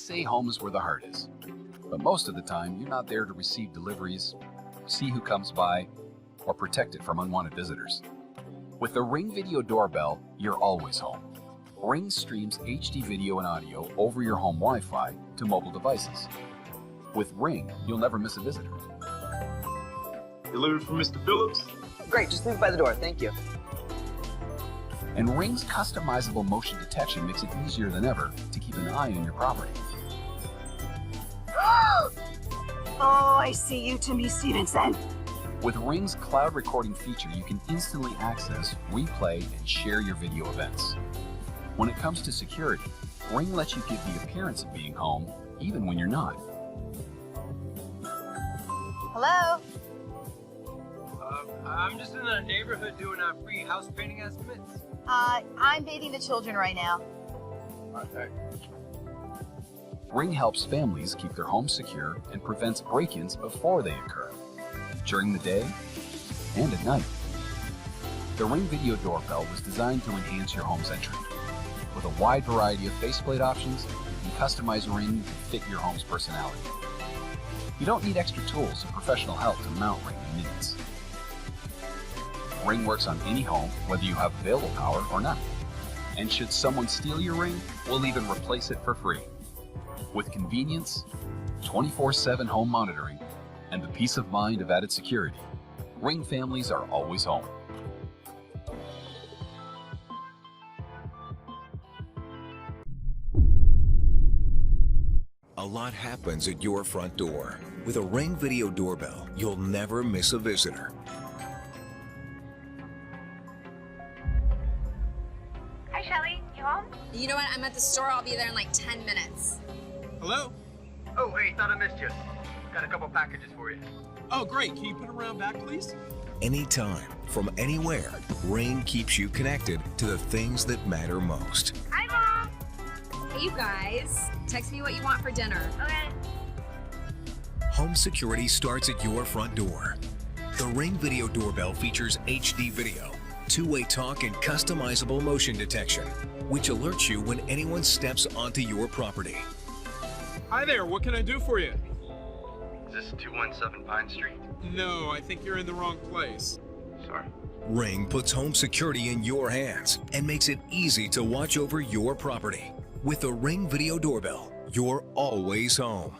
say home is where the heart is, but most of the time you're not there to receive deliveries, see who comes by, or protect it from unwanted visitors. With the Ring Video Doorbell, you're always home. Ring streams HD video and audio over your home Wi-Fi to mobile devices. With Ring, you'll never miss a visitor. Delivered from Mr. Phillips? Great, just leave it by the door, thank you. And Ring's customizable motion detection makes it easier than ever to keep an eye on your property. Oh, I see you, Timmy Stevenson. With Ring's cloud recording feature, you can instantly access, replay, and share your video events. When it comes to security, Ring lets you give the appearance of being home, even when you're not. Hello? I'm just in the neighborhood doing free house painting estimates. I'm bathing the children right now. Okay. Ring helps families keep their homes secure and prevents break-ins before they occur, during the day and at night. The Ring Video Doorbell was designed to enhance your home's entry. With a wide variety of faceplate options, you can customize Ring to fit your home's personality. You don't need extra tools or professional help to mount Ring in minutes. Ring works on any home, whether you have available power or not. And should someone steal your Ring, we'll even replace it for free. With convenience, 24/7 home monitoring, and the peace of mind of added security, Ring families are always home. A lot happens at your front door. With a Ring Video Doorbell, you'll never miss a visitor. Hi, Shelly. You home? You know what? I'm at the store. I'll be there in like 10 minutes. Hello? Oh, hey, thought I missed you. Got a couple packages for you. Oh, great. Can you put it around back, please? Anytime, from anywhere, Ring keeps you connected to the things that matter most. Hi, Mom. Hey, you guys. Text me what you want for dinner. Okay. Home security starts at your front door. The Ring Video Doorbell features HD video, two-way talk, and customizable motion detection, which alerts you when anyone steps onto your property. Hi there. What can I do for you? Is this 217 Pine Street? No, I think you're in the wrong place. Sorry. Ring puts home security in your hands and makes it easy to watch over your property. With the Ring Video Doorbell, you're always home.